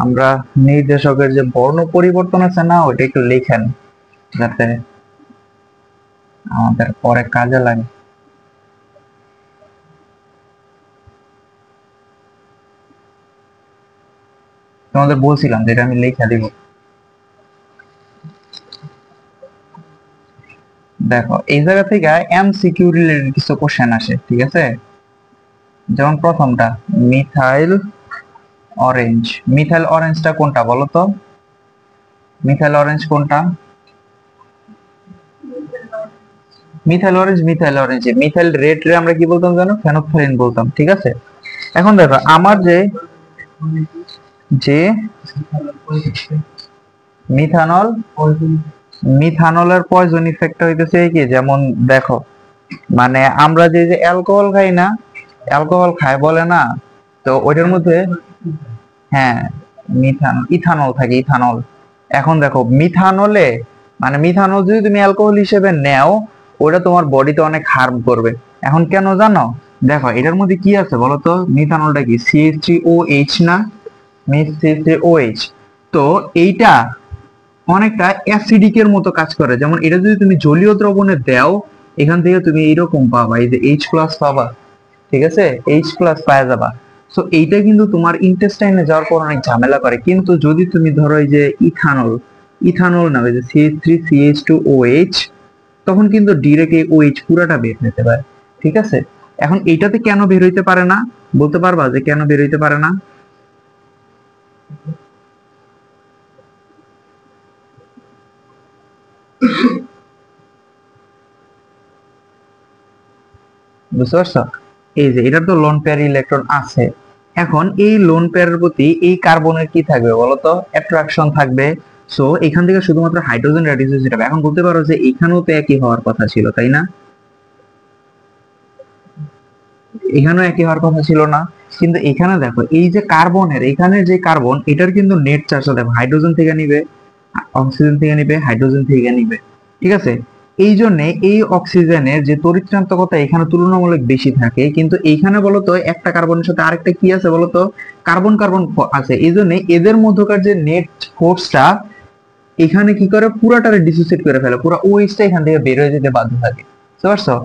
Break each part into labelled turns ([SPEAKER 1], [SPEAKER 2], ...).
[SPEAKER 1] আমরা নির্দেশকের যে বর্ণ পরিবর্তন আছে না, ওইটা একটু লেখেন যাতে আমাদের পরে কাজে লাগে। তোমাদের বলছিলাম যেটা আমি লেখা দিব। দেখো এই জায়গা থেকে এমসিকিউ রিলেটেড কিছু কোশ্চেন আসে, ঠিক আছে? যেমন প্রথমটা, মিথাইল অরেঞ্জ। মিথাইল অরেঞ্জটা কোনটা বলো তো? মিথাইল অরেঞ্জ কোনটা? Methyl orange, methyl orange. Methyl red রে আমরা কি বলতাম জানো? ফেনোক্সালিন বলতাম, ঠিক আছে? এখন দেখো আমার যে যে মিথানল, মিথানলের পয়জন ইফেক্টটা হইতেছে কি, যেমন দেখো মানে আমরা যে যে অ্যালকোহল খাই না, অ্যালকোহল খায় বলে না, তো ওইটার মধ্যে হ্যাঁ ইথানল থাকে, ইথানল। এখন দেখো মিথানলে মানে মিথানল যদি তুমি অ্যালকোহল হিসেবে নেও, ওটা তোমার বডিতে অনেক হার্ম করবে। এখন কেন জানো? দেখো এটার মধ্যে কি আছে বলো তো? মিথানলটা কি CH3OH না? CH3OH। তো এইটা অনেকটা অ্যাসিডিকের মতো কাজ করে। যেমন এটা যদি তুমি জলীয় দ্রবণে দাও, এখান থেকে তুমি এইরকম পাবা, এই যে H+ পাবা, ঠিক আছে? H+ পাওয়া যাবা। সো এইটা কিন্তু তোমার ইন্টেস্টাইনে যাওয়ার পর অনেক ঝামেলা করে। কিন্তু যদি তুমি ধরো এই যে ইথানল, ইথানল না, ওই যে CH3CH2OH, তখন কিন্তু ডিরেক্ট এই OH পুরাটা বের হতে পারে, ঠিক আছে? এখন এইটাতে কেন বের হইতে পারে না, বলতে পারবা যে কেন বের হইতে পারে না? বুঝতে পারছো? এই যে এটার তো লোন পেয়ার ইলেকট্রন আছে। এখন এই লোন পেয়ারের প্রতি এই কার্বনের কি থাকবে বলতো? অ্যাট্রাকশন থাকবে। সো এখান থেকে শুধুমাত্র হাইড্রোজেন রেডিউসিয়েট হবে। এখন বলতে পারো যে এখানেও তো একই হওয়ার কথা ছিল, তাই না? এখানেও একই হওয়ার কথা ছিল না? কিন্তু এখানে দেখো এই যে কার্বনের, এখানে যে কার্বন, এটার কিন্তু নেট চার্জ দেখো, হাইড্রোজেন থেকে নিবে, অক্সিজেন থেকে নিবে, হাইড্রোজেন থেকে নিবে, ঠিক আছে? এই জন্য এই অক্সিজেনের যে তড়িৎক্রান্তকতা এখানে তুলনামূলক বেশি থাকে, কিন্তু এইখানে বলতো একটা কার্বনের সাথে আরেকটা কি আছে বলতো? কার্বন কার্বন আছে। এই জন্য এদের মধ্যকার যে নেট ফোর্সটা এখানে কি করে, পুরাটারে ডিসোসিয়েট করে ফেলে, পুরো ওএইচটা এখান থেকে বের হয়ে যেতে বাধ্য থাকে, বুঝতে পারছো?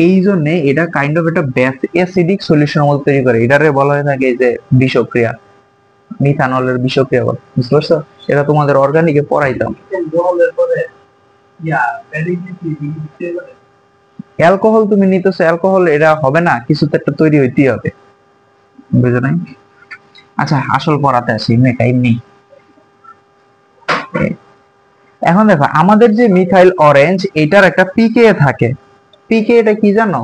[SPEAKER 1] এই জন্য এটা কাইন্ড অফ একটা ব্যাস অ্যাসিডিক সলিউশনের মতো তৈরি করে। এটারে বলা হয়ে থাকে যে বিষক্রিয়া, মিথানলের বিষক্রিয়া বলে, বুঝতে পারছো? এটা তোমাদের অর্গানিকে পড়াইতাম। অ্যালকোহল তুমি নিতেছো, অ্যালকোহল এটা হবে না, কিছু তো একটা তৈরি হইতেই হবে, বুঝো নাই? আচ্ছা আসল পড়াতে আসি, টাইম নেই। এখন দেখো আমাদের যে মিথাইল অরেঞ্জ, এটার একটা পিকে থাকে। পিকে এটা কি জানো?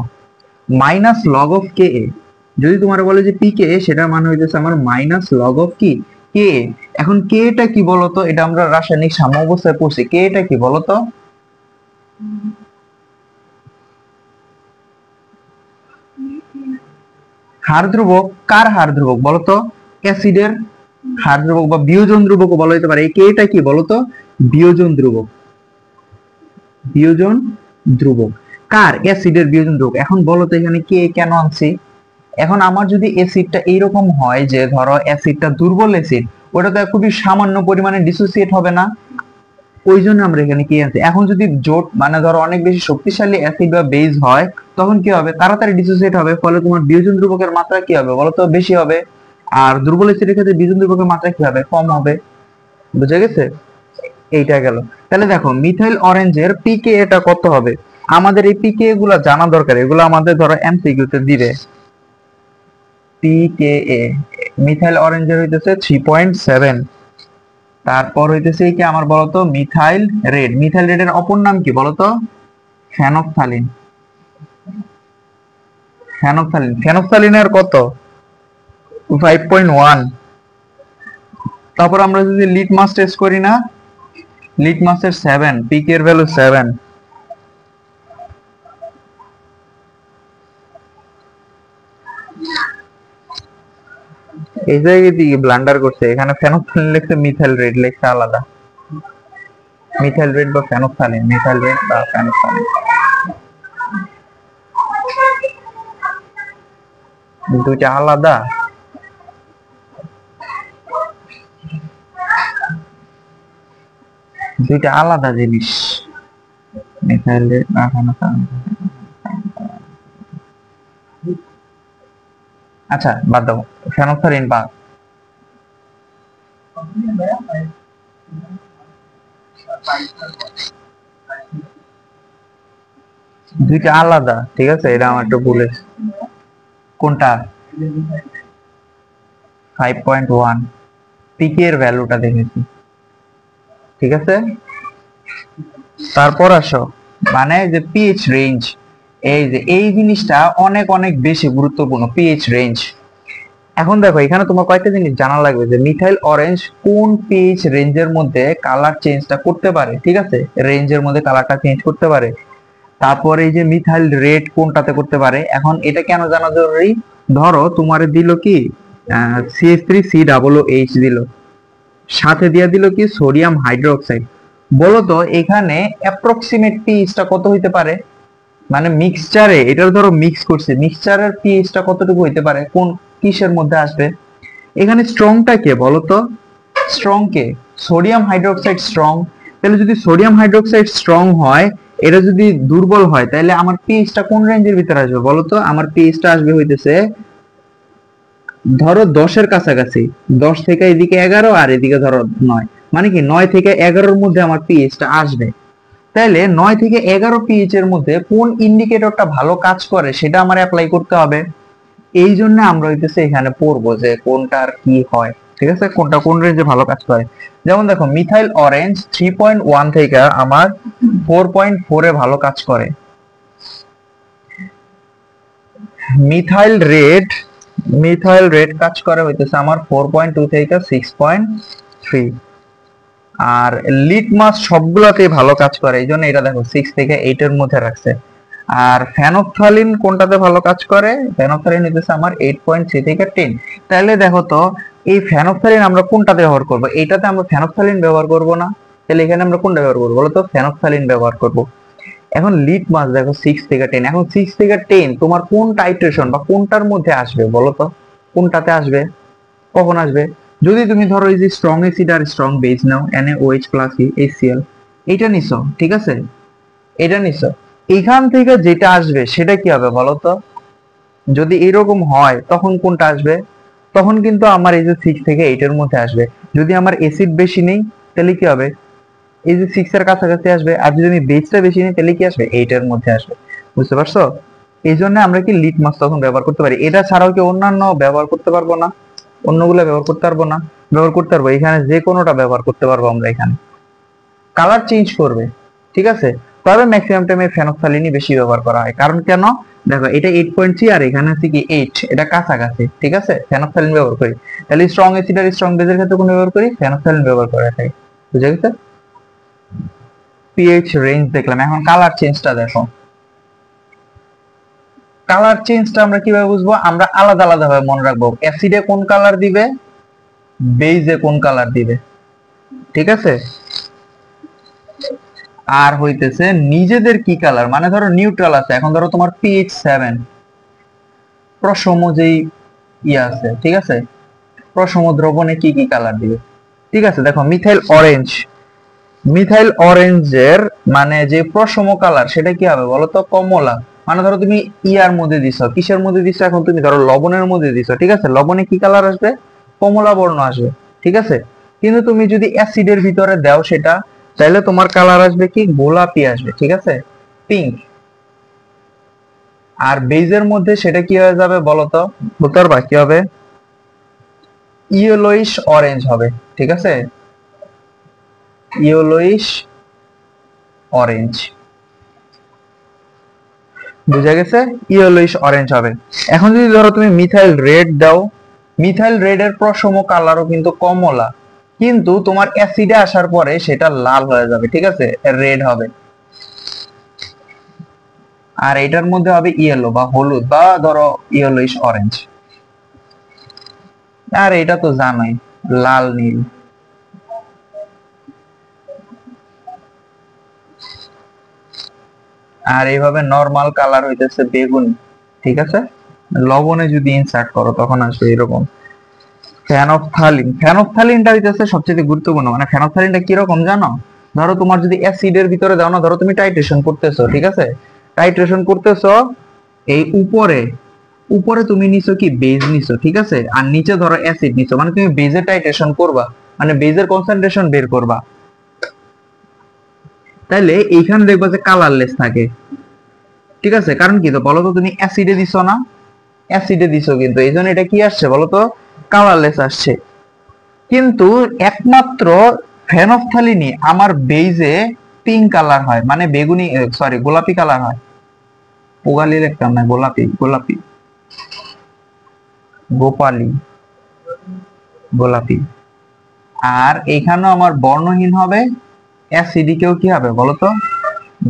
[SPEAKER 1] মাইনাস লগ অফ কে এ। যদি তোমার বলে যে পিকে, সেটার মানে হইতেছে আমার মাইনাস লগ অফ কি, কে। এখন কে এটা কি বলতো? এটা আমরা রাসায়নিক সাম্য অবস্থায় পড়ছি। কে এটা কি বলতো? হার ধ্রুবক। কার হার ধ্রুবক বলতো? অ্যাসিডের হার ধ্রুবক বা বিয়োজন ধ্রুবক বলা যেতে পারে। এই কে এটা কি বলতো? বিয়োজন ধ্রুবক, বিয়োজন ধ্রুবক। কার? অ্যাসিডের বিয়োজন ধ্রুবক। এখন বলো তো এখানে কে কেন আনছি? এখন আমার যদি অ্যাসিডটা এইরকম হয় যে ধরো অ্যাসিডটা দুর্বল অ্যাসিড, ওটা তো খুবই সামান্য পরিমাণে ডিসোসিয়েট হবে না, ওই জন্য আমরা এখানে কি আছে। এখন যদি জোট মানে ধরো অনেক বেশি শক্তিশালী অ্যাসিড বা বেস হয়, তখন কি হবে? তাড়াতাড়ি ডিসোসিয়েট হবে, ফলে তোমার বিয়োজন ধ্রুবকের মাত্রা কি হবে বলো তো? বেশি হবে। আর দুর্বল অ্যাসিডের ক্ষেত্রে বিয়োজন ধ্রুবকের মাত্রা কি হবে? কম হবে। বুঝে গেছে? এইটা গেল। তাহলে দেখো মিথাইল অরেঞ্জের পিকে এটা কত হবে? আমাদের এই পিকে গুলা জানা দরকার, এগুলো আমাদের ধরো এমসিকিউ তে দিবে। পিকেএ মিথাইল অরেঞ্জের হইতেছে 3.7। তারপর হইতেছে কি আমার বলতো? Methyl red. মিথাইল রেড এর অপর নাম কি বলতো? ফেনফথ্যালিন। ফেনফথ্যালিন, ফেনফথ্যালিনের কত? 5.1। তারপর আমরা যদি লিটমাস টেস্ট করি না, লিটমাসের 7, পিকে এর ভ্যালু 7। এই জায়গায় দিকে ব্লান্ডার করছে, এখানে ফেনফথ্যালিন লিখছে, মিথাইল রেড লিখছে আলাদা। মিথাইল রেড বা ফেনফথ্যালিন, মিথাইল রেড বা ফেনফথ্যালিন দুইটা আলাদা। দুইটা আলাদা জিনিস। মিথাইল রেড আচ্ছা বাদ দাও, ফেনফথ্যালিন বাদ। দুইটা আলাদা, ঠিক আছে, এটা আমার একটু ভুলে। কোনটা? 5.1 পিকের ভ্যালুটা দেখেছি, ঠিক আছে। তারপর আসো, মানে যে পিএইচ রেঞ্জ, এই যে এই জিনিসটা অনেক অনেক বেশি গুরুত্বপূর্ণ, পিএইচ রেঞ্জ। এখন দেখো এখানে তোমার কয়েকটা জিনিস জানা লাগবে, যে মিথাইল অরেঞ্জ কোন পিএইচ রেঞ্জের মধ্যে কালার চেঞ্জটা করতে পারে, ঠিক আছে, রেঞ্জের মধ্যে কালারটা চেঞ্জ করতে পারে। তারপর এই যে মিথাইল রেড কোনটাতে করতে পারে। এখন এটা কেন জানা জরুরি? ধরো তোমারে দিল কি CH3COOH দিল, সাথে দিয়ে দিল কি সোডিয়াম হাইড্রোক্সাইড। বলো তো এখানে অ্যাপ্রক্সিমেট পিএইচটা কত হইতে পারে? মানে মিক্সচারে, এটার ধরো মিক্স করছে, মিক্সচারের পিএইচটা কতটুকু হইতে পারে, কোন কিসের মধ্যে আসবে? এখানে স্ট্রংটা কে বলো তো? স্ট্রং কে? Sodium hydroxide strong. তাহলে যদি সোডিয়াম হাইড্রোক্সাইড স্ট্রং হয়, এটা যদি দুর্বল হয়, তাহলে আমার পিএইচটা কোন রেঞ্জের ভিতরে আসবে বলো তো? আমার পিএইচটা আসবে হইতেছে ধরো 10-এর কাছাকাছি, 10 থেকে এদিকে 11 আর এদিকে ধরো 9, মানে কি 9 থেকে 11-এর মধ্যে আমার পিএইচটা আসবে। তাহলে 9 থেকে 11 পিএইচ এর মধ্যে কোন ইন্ডিকেটরটা ভালো কাজ করে সেটা আমার অ্যাপ্লাই করতে হবে। এই জন্য আমরা হইতেছে এখানে পড়বো যে কোনটার কি হয়, ঠিক আছে, কোনটা কোন রেঞ্জে ভালো কাজ করে। যেমন দেখো মিথাইল অরেঞ্জ 3.1 থেকে আমার 4.4 এ ভালো কাজ করে। মিথাইল রেড কাজ করে হইতেছে আমার 4.2 থেকে 6.3। আর লিটমাস সবগুলোতেই ভালো কাজ করে, এই জন্য এটা দেখো 6 থেকে 8 এর মধ্যে রাখছে। আর ফেনফথ্যালিন কোনটাতে ভালো কাজ করে? ফেনফথ্যালিন হইতেছে আমার 8.3 থেকে 10। তাহলে দেখো তো এই ফেনফথ্যালিন আমরা কোনটাতে ব্যবহার করব? এইটাতে আমরা ফেনফথ্যালিন ব্যবহার করব না, তাহলে এখানে আমরা কোনটা ব্যবহার করব বলো তো? ফেনফথ্যালিন ব্যবহার করব। এখন লিটমাস দেখো 6 থেকে 10, এখন 6 থেকে 10 তোমার কোন টাইট্রেশন বা কোনটার মধ্যে আসবে বলো তো? কোনটাতে আসবে, কখন আসবে? যদি তুমি ধরো এই যে স্ট্রং অ্যাসিড আর স্ট্রং বেস নাও, NaOH প্লাস HCl, এইটা নিছো, ঠিক আছে, এটা নিছো, এখান থেকে যেটা আসবে সেটা কি হবে বলো তো? যদি এরকম হয় তখন কোনটা আসবে? তখন কিন্তু আমার এই যে 6 থেকে 8 এর মধ্যে আসবে। যদি আমার অ্যাসিড বেশি নেই তাহলে কি হবে? এই যে 6 এর কাছাকাছি আসবে। আর যদি আমি বেসটা বেশি নিই তাহলে কি আসবে? 8 এর মধ্যে আসবে। বুঝতে পারছো? এই জন্য আমরা কি লিটমাস তখন ব্যবহার করতে পারি। এটা ছাড়াও কি অন্যান্য ব্যবহার করতে পারবো না? অন্যগুলো ব্যবহার করতে পারবো না? ব্যবহার করতে পারবো। এখানে যে কোনোটা ব্যবহার করতে পারবো আমরা। এখানে কালার চেঞ্জ করবে, ঠিক আছে, তবে ম্যাক্সিমাম টাইমে ফেনফথ্যালিনই বেশি ব্যবহার করা হয়। কারণ কেন? দেখো এটা 8.3 আর এখানে হচ্ছে কি 8, এটা কাছাকাছি, ঠিক আছে, ফেনফথ্যালিন ব্যবহার করি। তাহলে স্ট্রং অ্যাসিড আর স্ট্রং বেসের ক্ষেত্রে কোন ব্যবহার করি? ফেনফথ্যালিন ব্যবহার করে থাকি। বুঝে গেছে? পিএইচ রেঞ্জ দেখলাম, এখন কালার চেঞ্জটা দেখো। কালার চেঞ্জটা আমরা কিভাবে বুঝবো? আমরা আলাদা আলাদা ভাবে মনে রাখবো। অ্যাসিডে কোন কালার দিবে, বেইজে কোন কালার দিবে, ঠিক আছে, আর হইতেছে নিজেদের কি কালার, মানে ধরো নিউট্রাল আছে, এখন ধরো তোমার পিএইচ 7 প্রশম যেই আছে, ঠিক আছে, প্রশম দ্রবণে কি কি কালার দিবে, ঠিক আছে। দেখো মিথাইল অরেঞ্জের মানে যে প্রশম কালার সেটা কি হবে বলো তো? কমলা। মানে ধরো তুমি ইয়ার মধ্যে দিছো, কিসের মধ্যে দিছো, এখন তুমি ধরো লবণের মধ্যে দিছো, ঠিক আছে, লবণে কি কালার আসবে? কমলা বর্ণ আসবে, ঠিক আছে। কিন্তু তুমি যদি অ্যাসিডের ভিতরে দাও সেটা, তাহলে তোমার কালার আসবে কি? গোলাপি আসবে, ঠিক আছে, পিঙ্ক। আর বেজের মধ্যে সেটা কি হয়ে যাবে বলো তো? বলতে পারবা কি হবে? ইয়েলোইশ অরেঞ্জ হবে, ঠিক আছে, ইয়েলোইশ অরেঞ্জ। বুঝা গেছে? ইয়েলোইশ অরেঞ্জ হবে। এখন যদি ধরো তুমি মিথাইল রেড দাও, মিথাইল রেড এর প্রশম কালারও কিন্তু কমলা, কিন্তু তোমার অ্যাসিডে আসার পরে সেটা লাল হয়ে যাবে, ঠিক আছে, রেড হবে। আর এটার মধ্যে হবে ইয়েলো বা হলুদ বা ধরো ইয়েলোইশ অরেঞ্জ। আর এটা তো জানোই, লাল নীল। আর এইভাবে নরমাল কালার হইতেছে বেগুনি, ঠিক আছে। লবণে যদি ইনসার্ট করো তখন আসবে এরকম। ফেনফথ্যালিনটা হইতেছে সবচেয়ে গুরুত্বপূর্ণ। মানে ফেনফথ্যালিনটা কিরকম জানো? ধরো তোমার যদি অ্যাসিডের ভিতরে দাও না, ধরো তুমি টাইট্রেশন করতেছো, ঠিক আছে, টাইট্রেশন করতেছো, এই উপরে উপরে তুমি নিছো কি বেজ নিছো, ঠিক আছে, আর নিচে ধরো অ্যাসিড নিছো, মানে তুমি বেজের টাইট্রেশন করবা, মানে বেজের কনসেন্ট্রেশন বের করবা। তাইলে এইখানে দেখবা যে কালারলেস থাকে, ঠিক আছে, কারণ কি তো বলো তো, তুমি অ্যাসিডে দিছো না, অ্যাসিডে দিছো, কিন্তু এই জন্য এটা কি আসছে বলো তো, কালারলেস আসছে। কিন্তু একমাত্র ফেনফথ্যালিনই আমার বেজে পিঙ্ক কালার হয়, মানে বেগুনি, সরি গোলাপি কালার হয়। পোগালি লিখতাম না, গোলাপি, গোলাপি, গোপালি, গোলাপি। আর এখানেও আমার বর্ণহীন হবে, অ্যাসিডিকেও কি হবে বলতো,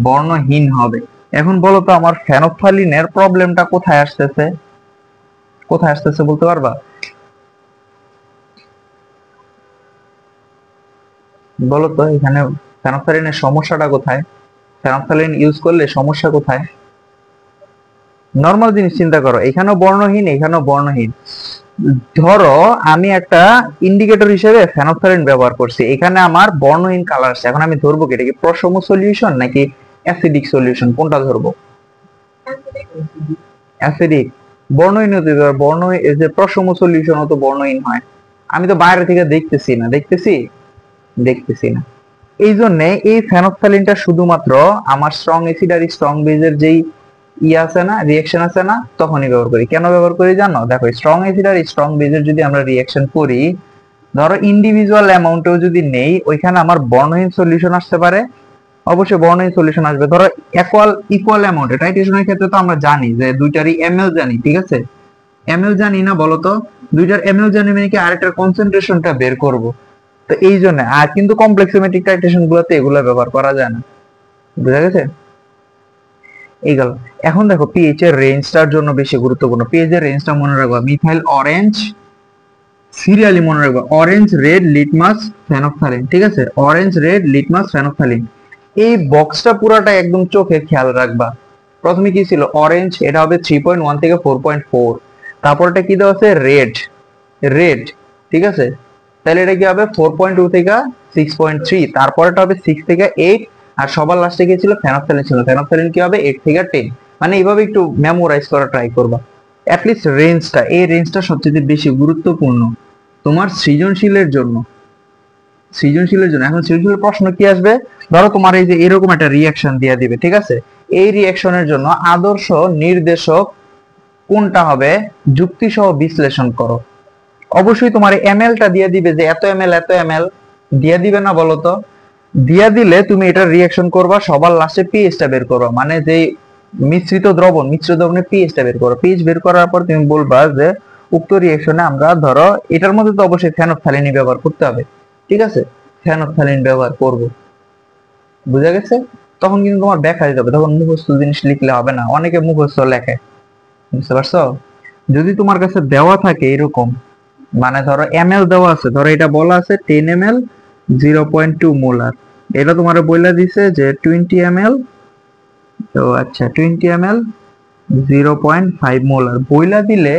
[SPEAKER 1] বর্ণহীন হবে। এখন বলতো আমার ফেনফথ্যালিনের প্রবলেমটা কোথায় আসতেছে, কোথায় আসতেছে বলতে পারবা? বলতো এখানে ফেনফথ্যালিনের সমস্যাটা কোথায়, ফেনফথ্যালিন ইউজ করলে সমস্যা কোথায়? নর্মাল জিনিস চিন্তা করো, এখানেও বর্ণহীন, এখানেও বর্ণহীন। ধরো আমি একটা ইন্ডিকেটর হিসেবে ফেনফথ্যালিন ব্যবহার করছি, এখানে আমার বর্ণহীন কালার আসছে, এখন আমি ধরবো কি এটা কি প্রশম সলিউশন নাকি অ্যাসিডিক সলিউশন, কোনটা ধরবো? অ্যাসিডিক। বর্ণহীন হতে পারে, বর্ণহীন এই যে প্রশম সলিউশন তো বর্ণহীন হয়। আমি তো বাইরে থেকে দেখতেছি না, দেখতেছি, দেখতেছি না। এই জন্য এই ফেনফথ্যালিনটা শুধুমাত্র আমার স্ট্রং অ্যাসিড আর স্ট্রং বেজের যেই আছে না, রিঅ্যাকশন আছে না, তখনই ব্যবহার করি। কেন ব্যবহার করি জানো? দেখো স্ট্রং অ্যাসিড আর স্ট্রং বেজের যদি আমরা রিঅ্যাকশন করি, ধরো ইন্ডিভিজুয়াল অ্যামাউন্টেও যদি নেই, ওইখানে আমার বর্ণহীন সলিউশন আসতে পারে, অবশ্যই বর্ণহীন সলিউশন আসবে। ধরো ইকুয়াল অ্যামাউন্টে টাইট্রেশনের ক্ষেত্রে তো আমরা জানি যে দুইটারই এমএল জানি, ঠিক আছে, এমএল জানি না বলতো, দুইটার এমএল জানি মানে কি আরেকটার কনসেন্ট্রেশনটা বের করব। তো এই জন্য, আর কিন্তু কমপ্লেক্সিমেট্রিক টাইট্রেশন গুলোতে এগুলো ব্যবহার করা যায় না, বুঝা গেছে? এই গেল। এখন দেখো পিএইচ এর রেঞ্জটার জন্য বেশি গুরুত্বপূর্ণ, পিএইচ এর রেঞ্জটা মনে রাখবা, মিথাইল অরেঞ্জ, সিরিয়ালি মনে রাখবা, অরেঞ্জ রেড লিটমাস ফেনফথ্যালিন, ঠিক আছে, অরেঞ্জ রেড লিটমাস ফেনফথ্যালিন। এই বক্সটা পুরাটা একদম চোখে খেয়াল রাখবা। প্রথমে কি ছিল অরেঞ্জ, এটা হবে 3.1 থেকে 4.4, তারপরটা কি দেওয়া আছে রেড, রেড, ঠিক আছে, তাহলে এটা কি হবে 4.2 থেকে 6.3, তারপরটা হবে 6 থেকে 8, আর সবার লাস্টে কি ছিল ফেনফথ্যালিন ছিল, ফেনফথ্যালিন কি হবে 8 থেকে 10। মানে এইভাবে একটু মেমোরাইজ করা ট্রাই করবা, অ্যাটলিস্ট রেঞ্জটা, এই রেঞ্জটা সবচেয়ে বেশি গুরুত্বপূর্ণ তোমার সৃজনশীলের জন্য, সৃজনশীলের জন্য। এখন সৃজনশীলের প্রশ্ন কি আসবে, ধরো তোমার এই যে এরকম একটা রিঅ্যাকশন দিয়ে দিবে, ঠিক আছে, এই রিঅ্যাকশনের জন্য আদর্শ নির্দেশক কোনটা হবে, যুক্তি সহ বিশ্লেষণ করো। অবশ্যই তোমার এমএলটা দিয়ে দিবে যে এত এমএল এত এমএল, দিয়ে দিবে না বলতো? দিয়ে দিলে তুমি এটা রিঅ্যাকশন করবা, সবার লাস্টে পিএইচটা বের করবা, মানে যে মিশ্রিত দ্রবণ, মিশ্রিত দ্রবণের পিএইচটা বের করো। পিএইচ বের করার পর তুমি বলবা যে উক্ত রিঅ্যাকশনে আমরা ধরো এটার মধ্যে তো অবশ্যই ফেনফথ্যালিন ব্যবহার করতে হবে, ঠিক আছে, ফেনফথ্যালিন ব্যবহার করব, বুঝা গেছে? তখন কিন্তু তোমার ব্যাখ্যা দিতে হবে, তখন মুখস্থ জিনিস লিখলে হবে না, অনেকে মুখস্থ লেখে, বুঝতে পারছো? যদি তোমার কাছে দেওয়া থাকে এরকম, মানে ধরো এমএল দেওয়া আছে, ধরো এটা বলা আছে 10 ml 0.2 মোলার, এটা তোমার বইলা দিছে যে 20 ml, তো আচ্ছা 20 ml 0.5 মোলার, বইলা দিলে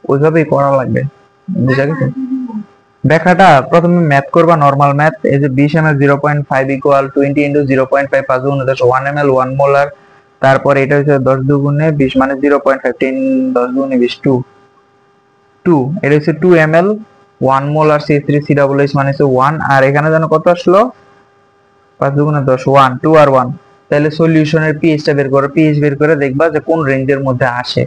[SPEAKER 1] ওইভাবেই করা লাগবে, বুঝা গেছে? ব্যাখ্যাটা প্রথমে ম্যাথ করবা, নরমাল ম্যাথ, এই যে 20 ml 0.5 ইকুয়াল 20 ইনটু 0.5 5 গুণ 10 1 ml 1 মোলার, তারপর এটা হচ্ছে 10 দুগুণে 20 মানে 0.5, 10 10 দুগুণে 20 2 2, এটা হচ্ছে 2 ml 1 মোলার C3CH মানে হচ্ছে 1, আর এখানে যেন কত আসলো 5 দুগুণে 10 1 2 আর 1। তাহলে সলিউশনের পিএইচটা বের করো, পিএইচ বের করে দেখবা যে কোন রেঞ্জের মধ্যে আসে,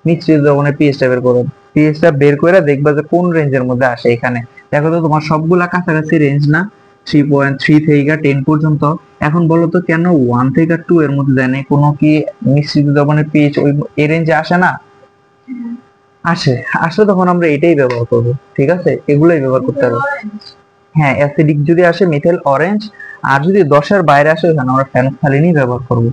[SPEAKER 1] মিশ্রিত দ্রবণের পিএইচটা বের করো, পিএইচটা বের করে দেখবা যে কোন রেঞ্জের মধ্যে আসে। এখানে দেখো তো তোমার সবগুলা কাছাকাছি রেঞ্জ না, 3.3 থেকে 10 পর্যন্ত। এখন বলো তো কেন 1 থেকে 2 এর মধ্যে যায় না, কোনো কি মিশ্রিত দ্রবণের পিএইচ ওই এই রেঞ্জে আসে না? আসে, আসলে তখন আমরা এটাই ব্যবহার করব, ঠিক আছে, এগুলোই ব্যবহার করতে হবে। হ্যাঁ, অ্যাসিডিক যদি আসে মিথাইল অরেঞ্জ, আর যদি 10 এর বাইরে আসে ওখানে আমরা ফেনফথ্যালিনই ব্যবহার করব।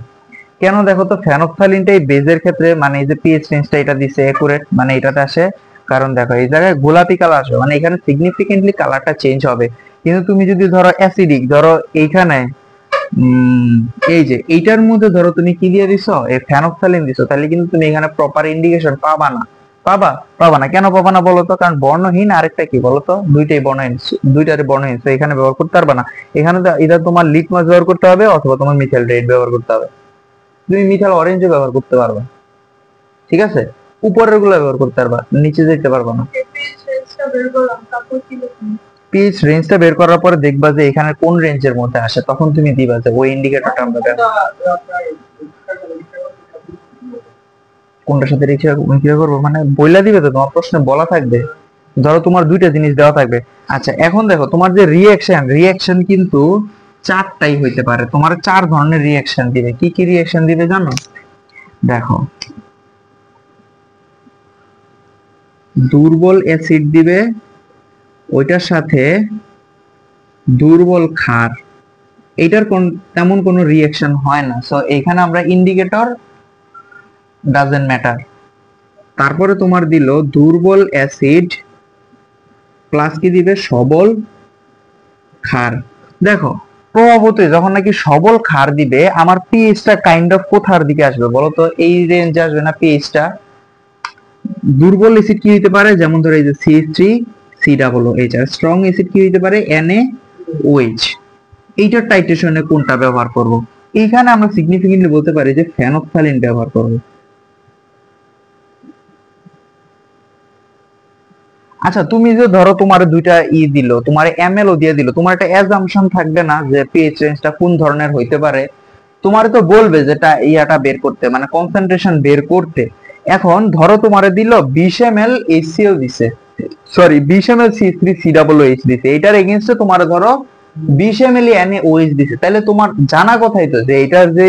[SPEAKER 1] কেন দেখো তো, ফেনফথ্যালিনটাই বেজের ক্ষেত্রে, মানে এই যে পিএইচ রেঞ্জটা এটা দিছে একুরেট, মানে এটাতে আসে, কারণ দেখো এই জায়গায় গোলাপি কালার আসবে, মানে এখানে সিগনিফিকেন্টলি কালারটা চেঞ্জ হবে। কিন্তু তুমি যদি ধরো অ্যাসিডিক, ধরো এইখানে এই যে এইটার মধ্যে ধরো তুমি কি দিয়ে দিছো, এই ফেনফথ্যালিন দিছো, তাহলে কিন্তু তুমি এখানে প্রপার ইন্ডিকেশন পাবা না, পাবা? পাবা না। কেন পাবা না বলো তো? কারণ বর্ণহীন আরেকটা কি বলো তো? দুইটাই বর্ণহীন, দুইটারে বর্ণহীন, তো এখানে ব্যবহার করতে পারবা না। এখানে তো ইদার তোমার লিটমাস ব্যবহার করতে হবে অথবা তোমার মিথাইল রেড ব্যবহার করতে হবে। তুমি মিথাইল অরেঞ্জও ব্যবহার করতে পারবা, ঠিক আছে? উপরের গুলো ব্যবহার করতে পারবা, নিচে যেতে পারবা না। পিচ রেঞ্জটা বের করার পরে দেখবা যে এখানে কোন রেঞ্জের মধ্যে আসে, তখন তুমি দিবা যে ওই ইন্ডিকেটরটা আমরা কোনটার সাথে রিক্সা করবো, মানে বইলা দিবে তো, তোমার প্রশ্নে বলা থাকবে। ধরো তোমার দুইটা জিনিস দেওয়া থাকবে। আচ্ছা এখন দেখো তোমার যে রিয়াকশন কিন্তু চারটাই হইতে পারে, তোমার চার ধরনের রিয়াকশন দিবে। কি কি রিয়াকশন দিবে জানো? দেখো, দুর্বল অ্যাসিড দিবে, ওইটার সাথে দুর্বল ক্ষার, এটার তেমন কোনো রিয়াকশন হয় না, সো এখানে আমরা ইন্ডিকেটর ডাজেন্ট ম্যাটার। তারপরে তোমার দিল দুর্বল অ্যাসিড প্লাস কি দিবে? সবল ক্ষার। দেখো প্রভাবতই যখন নাকি সবল ক্ষার দিবে, আমার পিএইচটা কাইন্ড অফ কোথার দিকে আসবে বলো তো? এই রেঞ্জে আসবে না পিএইচটা? দুর্বল অ্যাসিড কি হতে পারে? যেমন ধরো এই যে CH3COOH, আর স্ট্রং অ্যাসিড কি হতে পারে? NaOH। এইটার টাইট্রেশনে কোনটা ব্যবহার করব? এইখানে আমরা সিগনিফিকেন্টলি বলতে পারি যে ফেনফথ্যালিন ব্যবহার করব। আচ্ছা তুমি যে ধরো তোমার দুইটা দিল, তোমার এমএলও দিয়ে দিল, তোমার একটা অ্যাজাম্পশন থাকবে না যে পিএইচ রেঞ্জটা কোন ধরনের হইতে পারে? তোমার তো বলবে যেটা ইয়াটা বের করতে, মানে কনসেন্ট্রেশন বের করতে। এখন ধরো তোমারে দিল 20 ml HCl দিছে, সরি 20 ml C3COOH দিছে, এটার এগেইনস্টে তোমার ধরো 20 ml NaOH দিছে, তাহলে তোমার জানা কথাই তো যে এটার যে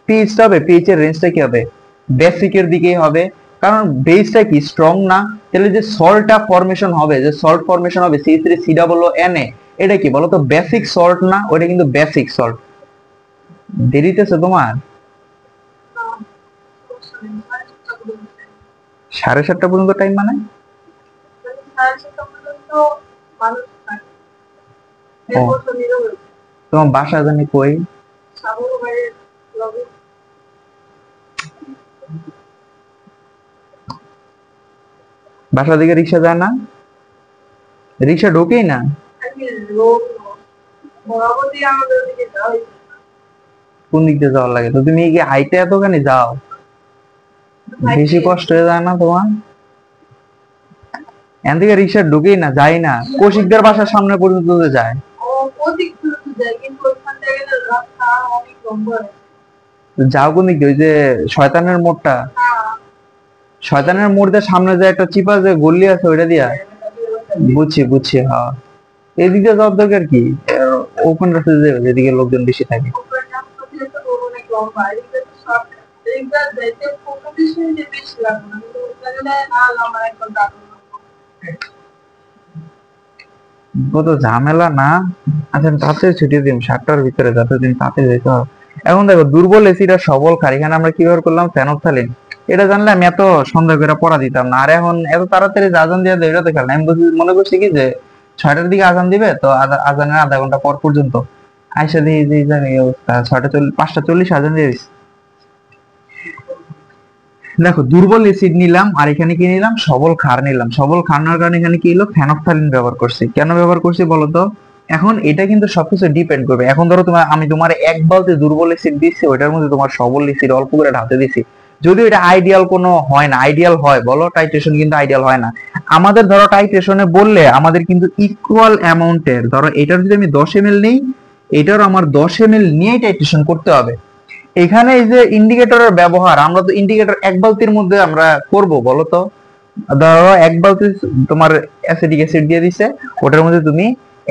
[SPEAKER 1] পিএইচটা হবে, পিএইচ এর রেঞ্জটা কি হবে? বেসিকের দিকেই হবে, কারণ বেসটা কি স্ট্রং না। তাহলে যে সল্টটা ফরমেশন হবে, যে সল্ট ফরমেশন হবে C3COONA, এটা কি বলতো? বেসিক সল্ট না? ওটা কিন্তু বেসিক সল্ট। দেরিতেছে তোমার? 7:30 পর্যন্ত টাইম, মানে তোমার বাসা জানি কই? বাসা দিকে রিক্সা যায় না? রিক্সা ঢোকেই না? কোন দিক দিয়ে যাওয়ার লাগে? তো তুমি কি হাইটে এতখানি যাও? বেশি কষ্ট হয়ে যায় না তোমার? এখান থেকে রিক্সা ঢুকেই না, যায় না, কৌশিকদের বাসার সামনে পর্যন্ত যায়। যাও কোন দিক দিয়ে? ওই যে শয়তানের মোড়টা, শয়তানের মোড় দিয়ে সামনে যে একটা চিপা যে গলি আছে, ওইটা দিয়া? বুঝছি বুঝছি, হ্যাঁ। এদিক দিয়ে যাওয়ার দরকার কি? ওপেন রাস্তায় যাবে যেদিকে লোকজন বেশি থাকে। কত ঝামেলা না? আচ্ছা তাতে ছুটি দিন 7টার ভিতরে, যাতে দিন তাতে যেতে হবে। এখন দেখো দুর্বল অ্যাসিড আর সবল ক্ষার, এখানে আমরা কি ব্যবহার করলাম? ফেনফথ্যালিন। এটা জানলে আমি এত সন্দেহ করে পড়া দিতাম না। আর এখন এত তাড়াতাড়ি যে আজান দিয়ে দেয়, এটা তো খেয়াল নাই। আমি মনে করছি কি যে 6টার দিকে আজান দিবে, তো আজানের আধা ঘন্টা পর পর্যন্ত আইসা দিয়ে যে এই অবস্থা, 5:40 আজান দিয়ে দিচ্ছে। দেখো দুর্বল অ্যাসিড নিলাম, আর এখানে কি নিলাম? সবল ক্ষার নিলাম। সবল ক্ষার নেওয়ার কারণে এখানে কি হলো? ফেনফথ্যালিন ব্যবহার করছি। কেন ব্যবহার করছি বলতো? এখন এটা কিন্তু সবকিছু ডিপেন্ড করবে। এখন ধরো আমি তোমার এক বালতি দুর্বল অ্যাসিড দিচ্ছি, ওইটার মধ্যে তোমার সবল অ্যাসিড অল্প করে ঢালতে দিছি। যদিও এটা আইডিয়াল কোনো হয় না, আইডিয়াল হয় বলো? টাইট্রেশন কিন্তু আইডিয়াল হয় না। আমাদের ধরো টাইট্রেশনে বললে আমাদের কিন্তু ইকুয়াল অ্যামাউন্টের, ধরো এটার যদি আমি 10 ml নেই, এটার আমার 10 ml নিয়েই টাইট্রেশন করতে হবে। এখানে এই যে ইন্ডিকেটরের ব্যবহার, আমরা তো ইন্ডিকেটর এক বালতির মধ্যে আমরা করব বলো তো? ধরো এক বালতি তোমার অ্যাসিডিক অ্যাসিড দিয়ে দিছে, ওটার মধ্যে তুমি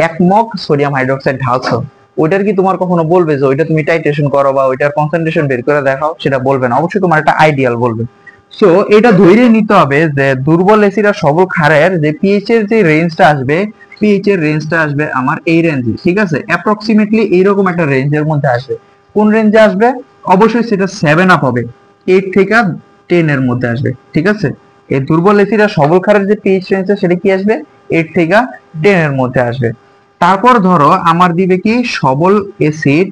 [SPEAKER 1] 1 মগ সোডিয়াম হাইড্রোক্সাইড ঢালছো, ওইটার কি তোমার কখনো বলবে যে ওইটা তুমি টাইট্রেশন করো বা ওইটার কনসেন্ট্রেশন বের করে দেখাও? সেটা বলবে না, অবশ্যই তোমার একটা আইডিয়াল বলবে। সো এটা ধরে নিতে হবে যে দুর্বল অ্যাসিড আর সবল ক্ষারের যে পিএইচ এর যে রেঞ্জটা আসবে, পিএইচ এর রেঞ্জটা আসবে আমার এই রেঞ্জে, ঠিক আছে? অ্যাপ্রক্সিমেটলি এইরকম একটা রেঞ্জের মধ্যে আসবে। কোন রেঞ্জে আসবে? অবশ্যই সেটা 7 আপ হবে, 8 থেকে 10 এর মধ্যে আসবে, ঠিক আছে? এই দুর্বল অ্যাসিড আর সবল ক্ষারের যে পিএইচ রেঞ্জটা, সেটা কি আসবে? 8 থেকে 10 এর মধ্যে আসবে। তারপর ধরো আমার দিবে কি? সবল অ্যাসিড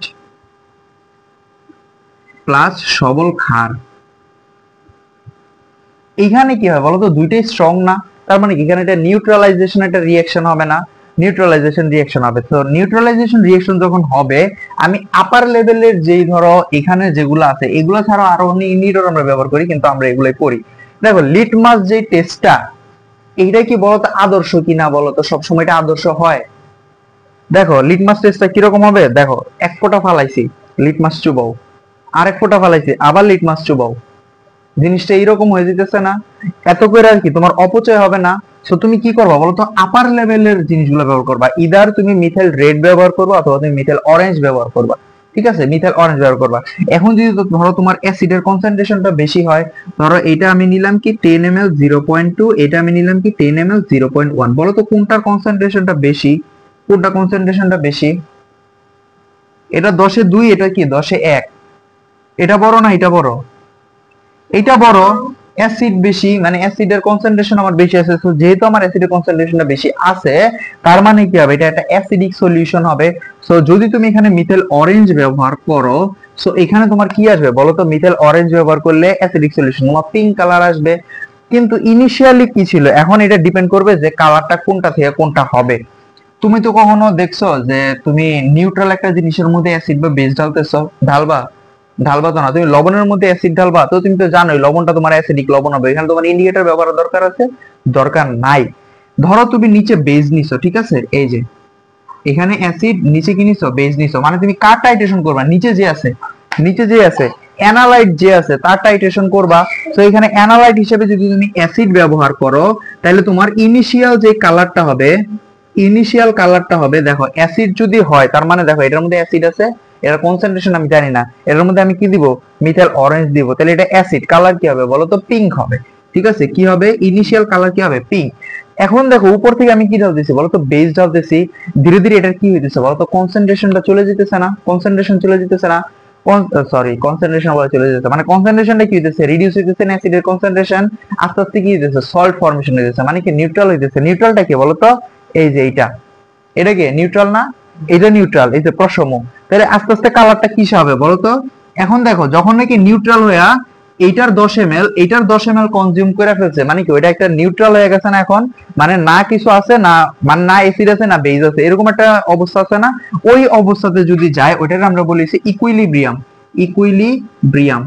[SPEAKER 1] প্লাস সবল ক্ষার। এইখানে কি হয় বলতো, দুইটাই স্ট্রং না, তার মানে এখানে এটা নিউট্রালাইজেশন একটা রিঅ্যাকশন হবে না, নিউট্রালাইজেশন রিঅ্যাকশন হবে। তো নিউট্রালাইজেশন রিঅ্যাকশন যখন হবে, আমি আপার লেভেলের যেই ধরো এখানে যেগুলো আছে এগুলো ছাড়াও আরো অনেক ইন্ডিকেটর আমরা ব্যবহার করি, কিন্তু আমরা এগুলোই করি। দেখো লিটমাস যে টেস্টটা, এইটা কি বলতো আদর্শ কিনা বলতো, সবসময় এটা আদর্শ হয়? দেখো লিটমাস টেস্টটা কিরকম হবে, দেখো এক ফোঁটা ফালাইছি, লিটমাস চুবাও, আরেক ফোঁটা ফালাইছি, আবার লিটমাস চুবাও, জিনিসটা এইরকম হয়ে যেতেছে না? এত করে আর কি তোমার অপচয় হবে না? সো তুমি কি করবা বলো তো, আপার লেভেলের জিনিসগুলো ব্যবহার করবা, ইদার তুমি মিথাইল রেড ব্যবহার করবা অথবা তুমি মিথাইল অরেঞ্জ ব্যবহার করবা। ঠিক আছে, মিথাইল অরেঞ্জ ব্যবহার করবা। এখন যদি ধরো তোমার অ্যাসিডের কনসেন্ট্রেশনটা বেশি হয়, ধরো এটা আমি নিলাম কি 10 ml 0.2, এটা আমি নিলাম কি 10 ml 0.1, বলো তো কোনটার কনসেন্ট্রেশনটা বেশি? কোনটা কনসেন্ট্রেশনটা বেশি? এটা 10 এ 2, এটা কি 10 এ 1, এটা বড় না এটা বড়? এটা বড়। অ্যাসিড বেশি মানে অ্যাসিডের কনসেন্ট্রেশন আমার বেশি আছে, তো যেহেতু আমার অ্যাসিডের কনসেন্ট্রেশনটা বেশি আছে, তার মানে কি হবে, এটা একটা অ্যাসিডিক সলিউশন হবে। সো যদি তুমি এখানে মিথাইল অরেঞ্জ ব্যবহার করো, সো এখানে তোমার কি আসবে বলো তো, মিথাইল অরেঞ্জ ব্যবহার করলে অ্যাসিডিক সলিউশন তোমার পিঙ্ক কালার আসবে। কিন্তু ইনিশিয়ালি কি ছিল, এখন এটা ডিপেন্ড করবে যে কালারটা কোনটা থেকে কোনটা হবে। তুমি তো কখনো দেখছো যে তুমি নিউট্রাল একটা জিনিসের মধ্যে অ্যাসিড বা বেস ঢালতেছো? ঢালবা? ঢালবা তো না। তুমি লবণের মধ্যে অ্যাসিড ঢালবা, তো তুমি তো জানোই লবণটা তোমার অ্যাসিডিক লবণ হবে, এখানে তোমার ইন্ডিকেটর ব্যবহার দরকার আছে? দরকার নাই। ধরো তুমি নিচে বেজ নিছো, ঠিক আছে, এই যে এখানে অ্যাসিড, নিচে কি নিছো, বেজ নিছো, মানে তুমি কার টাইট্রেশন করবা, নিচে যে আছে, নিচে যে আছে অ্যানালাইট যে আছে তার টাইট্রেশন করবা। তো এখানে অ্যানালাইট হিসেবে যদি তুমি অ্যাসিড ব্যবহার করো, তাহলে তোমার ইনিশিয়াল যে কালারটা হবে, ইনিশিয়াল কালারটা হবে, দেখো অ্যাসিড যদি হয় তার মানে দেখো এটার মধ্যে অ্যাসিড আছে, এর কনসেন্ট্রেশন আমি জানি না, এর মধ্যে আমি কি দিব, মিথাইল অরেঞ্জ দিব, তাহলে এটা অ্যাসিড, কালার কি হবে বলো তো, পিঙ্ক হবে। ঠিক আছে, কি হবে, ইনিশিয়াল কালার কি হবে, পিঙ্ক। এখন দেখো উপর থেকে আমি কি ঢালতেছি বলো তো, বেস ঢালতেছি, ধীরে ধীরে এটা কি হইতেছে বলো তো, কনসেন্ট্রেশনটা চলে যেতেছে না, কনসেন্ট্রেশন চলে যেতেছে না, সরি কনসেন্ট্রেশন বলে চলে যেতেছে, মানে কনসেন্ট্রেশনটা কি হইতেছে, রিডিউস হইতেছে না, অ্যাসিডের কনসেন্ট্রেশন আস্তে আস্তে কি হইতেছে, সল্ট ফর্মেশন হইতেছে, মানে কি নিউট্রাল হইতেছে। নিউট্রালটা কি বলো তো, এই যে এইটা, এটা কি নিউট্রাল না? এটা নিউট্রাল, এই যে প্রশম। তাহলে আস্তে আস্তে কালারটা কি হবে বলতো। এখন দেখো যখন নাকি নিউট্রাল হইয়া এইটার 10 ml এইটার 10 ml কনজিউম করে ফেলছে, মানে কি ওইটা একটা নিউট্রাল হয়ে গেছে না এখন, মানে না কিছু আছে না, মানে না অ্যাসিড আছে না বেজ আছে, এরকম একটা অবস্থা আছে না? ওই অবস্থাতে যদি যায় ওইটাকে আমরা বলেছি ইকুইলিব্রিয়াম। ইকুইলিব্রিয়াম।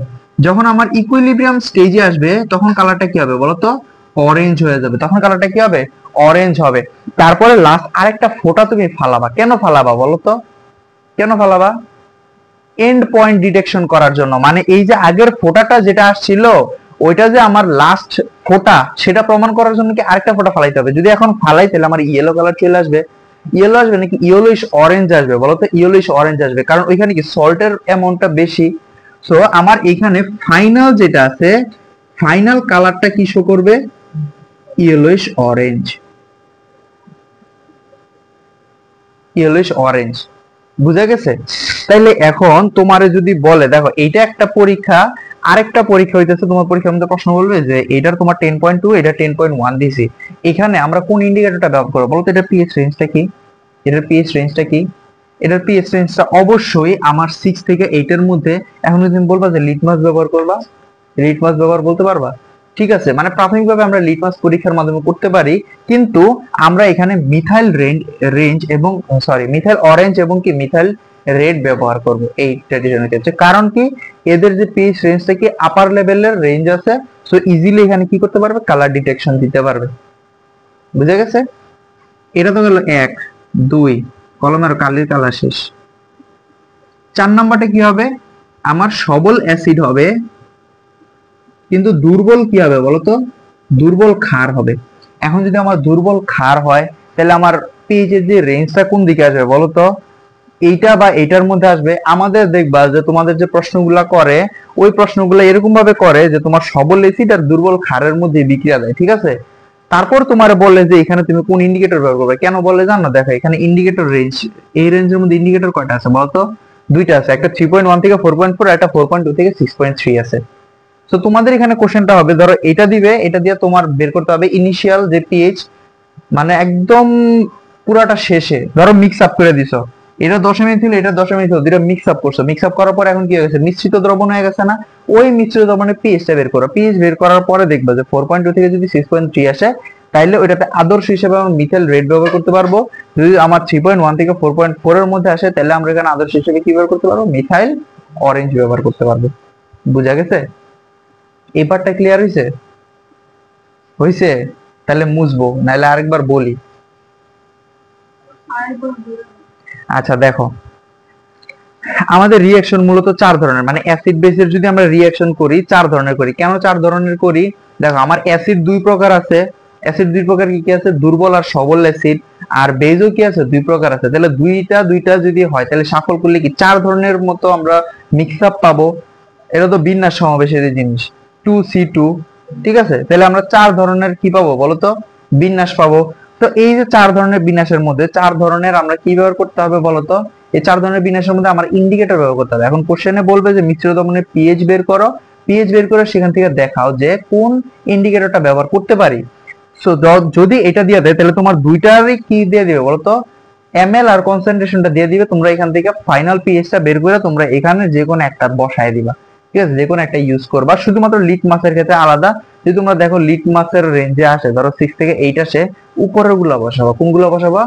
[SPEAKER 1] যখন আমার ইকুইলিব্রিয়াম স্টেজে আসবে তখন কালারটা কি হবে বলতো, অরেঞ্জ হয়ে যাবে, তখন কালারটা কি হবে, অরেঞ্জ হবে। তারপরে লাস্ট আরেকটা ফোঁটা তুমি ফালাবা, কেন ফালাবা বলতো, কেন ফালাবা? এন্ড পয়েন্ট ডিটেকশন করার জন্য, মানে এই যে আগের ফোঁটাটা যেটা আসছিল ওইটা যে আমার লাস্ট ফোঁটা, সেটা প্রমাণ করার জন্য কি আরেকটা ফোঁটা ফালাইতে হবে। যদি এখন ফালাই তাহলে আমার ইয়েলো কালার চলে আসবে, ইয়েলো আসবে নাকি ইয়েলোইশ অরেঞ্জ আসবে বলতো, ইয়েলোইশ অরেঞ্জ আসবে, কারণ ওইখানে কি সল্টের অ্যামাউন্টটা বেশি। সো আমার এখানে ফাইনাল যেটা আছে, ফাইনাল কালারটা কি শো করবে, ইয়েলোইশ অরেঞ্জ, ইয়েলোইশ অরেঞ্জ। বুঝা গেছে? তাইলে এখন তোমারে যদি বলে দেখো এইটা একটা পরীক্ষা, আরেকটা পরীক্ষা হইতেছে, তোমার পরীক্ষার মধ্যে প্রশ্ন বলবে যে এটার তোমার 10.2 এটা 10.1 দিছি, এখানে আমরা কোন ইন্ডিকেটরটা ব্যবহার করব বলতো, এটা পিএইচ রেঞ্জটা কি, এটার পিএইচ রেঞ্জটা কি, এটার পিএইচ রেঞ্জটা অবশ্যই আমার 6 থেকে 8 এর মধ্যে। এখন যদি তুমি বলবা যে লিটমাস ব্যবহার করবা, লিটমাস ব্যবহার বলতে পারবা? ঠিক আছে, মানে প্রাথমিকভাবে আমরা লিটমাস পরীক্ষার মাধ্যমে করতে পারি, কিন্তু আমরা এখানে মিথাইল রেঞ্জ এবং মিথাইল অরেঞ্জ এবং কি মিথাইল রেড ব্যবহার করব এই ট্র্যাডিশনের ক্ষেত্রে। কারণ কি, এদের যে পিএইচ রেঞ্জটা কি আপার লেভেলের রেঞ্জ আছে, সো ইজিলি এখানে কি করতে পারবে, কালার ডিটেকশন দিতে পারবে। বুঝে গেছে? এটা তো গেল 1 2, কলমের কালির কালার শেষ। 4 নাম্বারটা কি হবে, আমার সবল অ্যাসিড হবে কিন্তু দুর্বল কি হবে বলতো, দুর্বল ক্ষার হবে। এখন যদি আমার দুর্বল ক্ষার হয় তাহলে আমার পিএইচ এর যে রেঞ্জটা কোন দিকে আসবে বলতো, এইটা বা এইটার মধ্যে আসবে। আমাদের দেখবা যে তোমাদের যে প্রশ্নগুলা করে ওই প্রশ্নগুলো এরকম ভাবে করে যে তোমার সবল অ্যাসিড আর দুর্বল ক্ষারের মধ্যে বিক্রিয়া দেয়, ঠিক আছে। তারপর তোমার বলে যে এখানে তুমি কোন ইন্ডিকেটর ব্যবহার করবে, কেন বলে জানো, দেখো এখানে ইন্ডিকেটর রেঞ্জ, এই রেঞ্জের মধ্যে ইন্ডিকেটর কয়টা আছে বলতো, দুইটা আছে, একটা 3.1 থেকে 4.4, একটা 4.2 থেকে 6.3 আছে। তো তোমাদের এখানে কোশ্চেনটা হবে, ধরো এটা দিবে, এটা দিয়ে তোমার বের করতে হবে ইনিশিয়াল যে পিএইচ, মানে একদম পুরাটা শেষে ধরো মিক্স আপ করে দিছো, এটা দশমিক ছিল, এটা দশমিক ছিল, দুটো মিক্স আপ করছো, মিক্স আপ করার পর এখন কি হয়ে গেছে, মিশ্রিত দ্রবণ হয়ে গেছে না? ওই মিশ্রিত দ্রবণের পিএইচটা বের করো, পিএইচ বের করার পরে দেখবা যে 4.2 থেকে যদি 6.3 আসে, তাইলে ওইটাতে আদর্শ হিসেবে আমরা মিথাইল রেড ব্যবহার করতে পারবো। যদি আমার 3.1 থেকে 4.4 এর মধ্যে আসে, তাহলে আমরা এখানে আদর্শ হিসেবে কি ব্যবহার করতে পারবো, মিথাইল অরেঞ্জ ব্যবহার করতে পারবো। বুঝা গেছে? এই পার্টটা ক্লিয়ার হয়েছে? হয়েছে? তাহলে মুছবো, নাহলে আরেকবার বলি। আচ্ছা দেখো, আমাদের রিঅ্যাকশন মূলত 4 ধরনের, মানে অ্যাসিড বেসের যদি আমরা রিঅ্যাকশন করি 4 ধরনের করি। কেন 4 ধরনের করি? দেখো, আমার অ্যাসিড 2 প্রকার আছে। অ্যাসিড 2 প্রকার কি কি আছে? দুর্বল আর সবল অ্যাসিড। আর বেজও কি আছে? 2 প্রকার আছে। তাহলে দুইটা যদি হয়, তাহলে সাফল করলে কি 4 ধরনের মতো আমরা মিক্স আপ পাবো। এটা তো বিন্যাস সমাবেশের জিনিস, 2C2। ঠিক আছে, তাহলে আমরা 4 ধরনের কি পাবো বলতো, বিন্যাস পাবো। তো এই যে 4 ধরনের বিন্যাসের মধ্যে 4 ধরনের আমরা কি ব্যবহার করতে হবে বলতো, এই 4 ধরনের বিন্যাসের মধ্যে আমার ইন্ডিকেটর ব্যবহার করতে হবে। এখন কোশ্চেনে বলবে যে মিশ্র দ্রবণের পিএইচ বের করো, পিএইচ বের করে সেখান থেকে দেখাও যে কোন ইন্ডিকেটরটা ব্যবহার করতে পারি। সো যদি এটা দিয়ে দেয়, তাহলে তোমার দুইটারই কি দিয়ে দিবে বলতো, এমএল আর কনসেন্ট্রেশনটা দিয়ে দিবে। তোমরা এখান থেকে ফাইনাল পিএইচটা বের করে তোমরা এখানে যে কোনো একটা বসায় দিবা। ঠিক আছে, যে কোনো একটা ইউজ করবা। শুধুমাত্র লিটমাসের ক্ষেত্রে আলাদা, যদি তোমরা দেখো লিটমাসের রেঞ্জে আসে, ধরো 6 থেকে 8 আসে, উপরের গুলা বসাবা। কোনগুলো বসাবা?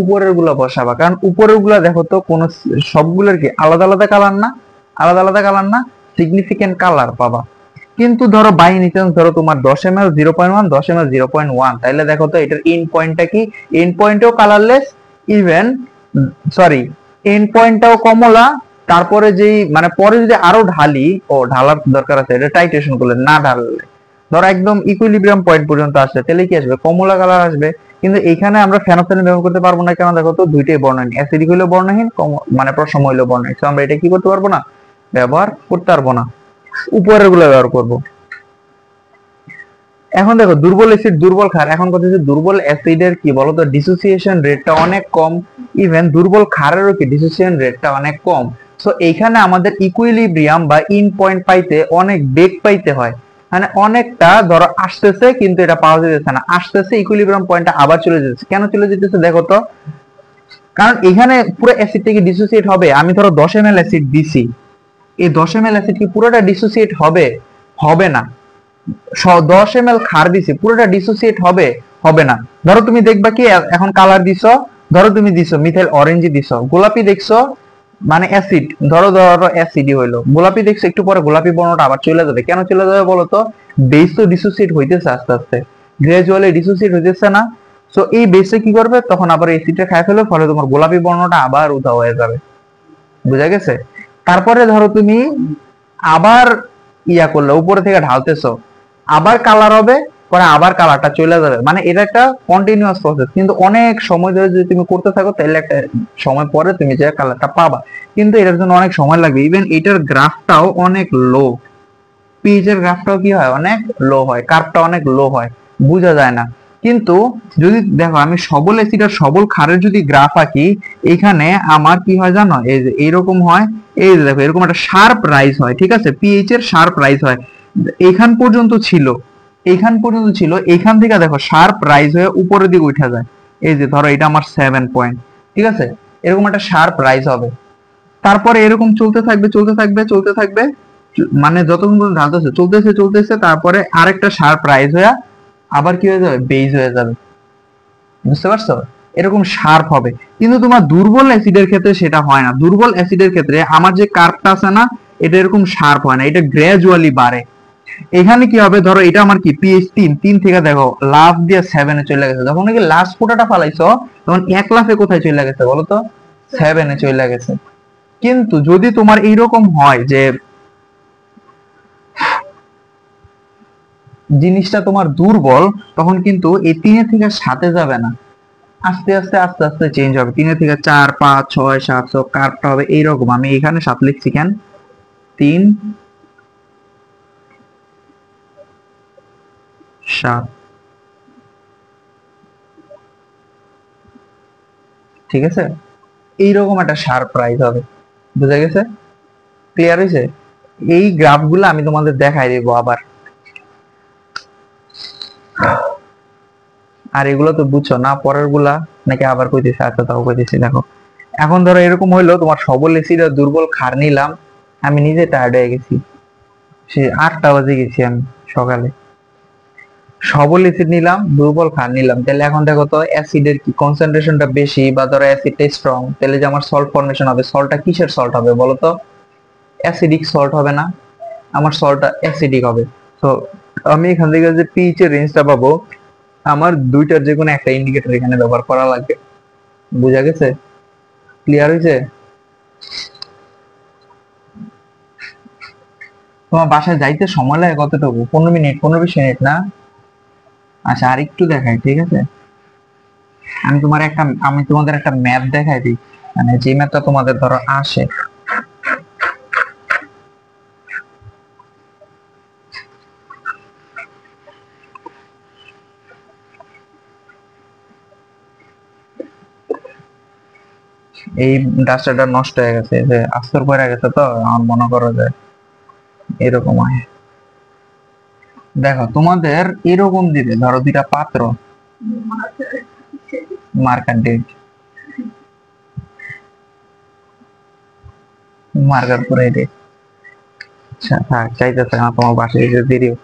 [SPEAKER 1] উপরের গুলা বসাবা, কারণ উপরের গুলা দেখো তো কোন সবগুলোর কি আলাদা আলাদা কালার না, আলাদা আলাদা কালার না, সিগনিফিকেন্ট কালার পাবা। কিন্তু ধরো বাই নিচেন্স ধরো তোমার 10 ml 0.1, 10 ml 0.1, তাইলে দেখো তো এটার এন্ড পয়েন্টটা কি, এন্ড পয়েন্টও কালারলেস, ইভেন সরি এন্ড পয়েন্টটাও কমলা। তারপরে যেই মানে পরে যদি আরো ঢালি, ও ঢালার দরকার আছে, এটা টাইট্রেশন করলে না ঢাললে ধরো একদম ইকুইলিব্রিয়াম পয়েন্ট পর্যন্ত আসছে, তাহলে কি আসবে, কমলা কালার আসবে। কিন্তু এখানে আমরা ফেনোফথেলিন ব্যবহার করতে পারবো না, কেন দেখো তো দুইটাই বর্ণহীন, অ্যাসিডিক হইলেও বর্ণহীন, মানে প্রশম হইলেও বর্ণহীন। আমরা এটা কি করতে পারবো না, ব্যবহার করতে পারবো না, উপরের গুলো ব্যবহার করব। এখন দেখো দুর্বল অ্যাসিড, দুর্বল ক্ষার। এখন কথা হচ্ছে দুর্বল অ্যাসিডের কি বলতো, ডিসোসিয়েশন রেটটা অনেক কম, ইভেন দুর্বল ক্ষারেরও কি ডিসোসিয়েশন রেটটা অনেক কম। সো এইখানে আমাদের ইকুইলিব্রিয়াম বা ইন পয়েন্ট পাইতে অনেক বেগ পাইতে হয়, মানে অনেকটা ধরো আসতেছে কিন্তু এটা পাওয়া যেতেছে না, আসতেছে ইকুইলিব্রিয়াম পয়েন্টটা আবার চলে যেতেছে। কেন চলে যেতেছে দেখো তো, কারণ এখানে পুরো অ্যাসিডটা কি ডিসোসিয়েট হবে? আমি ধরো 10 ml অ্যাসিড দিছি, এই 10 ml অ্যাসিড কি পুরোটা ডিসোসিয়েট হবে? হবে না। 10 ml ক্ষার দিছি, পুরোটা ডিসোসিয়েট হবে? হবে না। ধরো তুমি দেখবা কি এখন কালার দিছো, ধরো তুমি দিছো মিথাইল অরেঞ্জ দিছো, গোলাপি দেখছো মানে অ্যাসিড, ধরো ধরো অ্যাসিডই হইলো, গোলাপি দেখছো, একটু পরে গোলাপি বর্ণটা আবার চলে যাবে। কেন চলে যাবে বলতো, বেস তো ডিসোসিয়েট হইতেছে আস্তে আস্তে, গ্রাজুয়ালি ডিসোসিয়েট হইতেছে না। সো এই বেসে কি করবে, তখন আবার অ্যাসিডটা খায় ফেলবে, ফলে তোমার গোলাপি বর্ণটা আবার উধাও হয়ে যাবে। বুঝা গেছে? তারপরে ধরো তুমি আবার ইয়া করলে, উপরে থেকে ঢালতেছো, আবার কালার হবে, পরে আবার কালারটা চলে যাবে। মানে এটা একটা কন্টিনিউয়াস প্রসেস, কিন্তু অনেক সময় ধরে যদি তুমি করতে থাকো, তাহলে একটা সময় পরে তুমি যে কালারটা পাবা, কিন্তু এটার জন্য অনেক সময় লাগবে। ইভেন এটার গ্রাফটাও অনেক লো, পিএইচ এর গ্রাফটাও কি হয়, অনেক লো হয়, কার্ভটা অনেক লো হয়, বোঝা যায় না। কিন্তু যদি দেখো আমি সবল অ্যাসিড আর সবল ক্ষারের যদি গ্রাফ আঁকি, এখানে আমার কি হয় জানো, এই যে এইরকম হয়, এই যে দেখো এরকম একটা শার্প রাইজ হয়। ঠিক আছে, পিএইচ এর শার্প রাইজ হয়, এখান পর্যন্ত ছিল, এইখান পর্যন্ত ছিল, এইখান থেকে দেখো শার্প রাইজ হয়ে উপরের দিকে উঠে যায়। এই যে ধরো এটা আমার 7 পয়েন্ট, ঠিক আছে, এরকম একটা শার্প রাইজ হবে। তারপরে এরকম চলতে থাকবে চলতে থাকবে চলতে থাকবে, মানে যতক্ষণ পর্যন্ত ঢালতেছে চলতেছে চলতেছে, তারপরে আরেকটা শার্প রাইজ হয়ে আবার কি হয়ে যাবে, বেজ হয়ে যাবে। বুঝতে পারছো? এরকম শার্প হবে। কিন্তু তোমার দুর্বল অ্যাসিডের ক্ষেত্রে সেটা হয় না। দুর্বল অ্যাসিডের ক্ষেত্রে আমার যে কার্ভটা আছে না, এটা এরকম শার্প হয় না, এটা গ্রাজুয়ালি বাড়ে। এখানে কি হবে, ধরো এটা আমার কি পিএইচ 3 থেকে দেখো লাফ দিয়ে 7 এ চলে গেছে। যখন নাকি লাস্ট ফোঁটাটা ফালাইছো, তখন এক লাফে কোথায় চলে গেছে বলো তো, 7 এ চলে গেছে। কিন্তু যদি তোমার এইরকম হয় যে জিনিসটা তোমার দুর্বল, তখন কিন্তু এই 3 থেকে 7 যাবে না, আস্তে আস্তে আস্তে আস্তে চেঞ্জ হবে। 3 থেকে 4, 5, 6, 7, কার্ভটা হবে এইরকম। আমি এখানে 7 লিখছি কেন, 3, 7, ঠিক আছে, এইরকম একটা শার্প প্রাইস হবে। বুঝা গেছে? ক্লিয়ার হয়েছে? এই গ্রাফগুলো আমি তোমাদের দেখাই দেবো আবার। আর এগুলো তো বুঝছো না, পরের গুলা নাকি আবার কইতেছি? আচ্ছা তাও কইতেছি। দেখো এখন ধরো এরকম হইলো, তোমার সবল এসিড আর দুর্বল ক্ষার নিলাম, আমি নিজে টায়ার্ড হয়ে গেছি, সে 8টা বাজে গেছি আমি সকালে। সবল এসিড নিলাম, দুর্বল ক্ষার নিলাম, তাহলে এখন দেখো তো অ্যাসিডের কি কনসেন্ট্রেশনটা বেশি, বা ধরো অ্যাসিডটা স্ট্রং, তাহলে যে আমার সল্ট ফর্মেশন হবে, সল্টটা কিসের সল্ট হবে বলো তো? অ্যাসিডিক সল্ট হবে না? আমার সল্টটা অ্যাসিডিক হবে। তো আমি এখান থেকে যে পিএইচ এর রেঞ্জটা পাবো, আমার দুইটার যে কোনো একটা ইন্ডিকেটর এখানে ব্যবহার করা লাগবে। বুঝা গেছে? ক্লিয়ার হয়েছে? তোমার বাসায় যাইতে সময় লাগে কতটুকু? 15 মিনিট, 15-20 মিনিট না? আচ্ছা, আর একটু দেখাই, ঠিক আছে? আমি তোমাদের একটা ম্যাপ দেখাই দিই, মানে যে ম্যাপটা তোমাদের ধরো আসে। এই ডাস্টারটা নষ্ট হয়ে গেছে, যে আস্তর পড়ে গেছে, তো আমার মনে করো যে এরকম হয়। দেখো তোমাদের এরকম দিবে, ধরো দুইটা পাত্র, মার্কার মার্কার করে দিই। আচ্ছা থাক, চাইতেছে না তোমার বাসায় এসে দিও।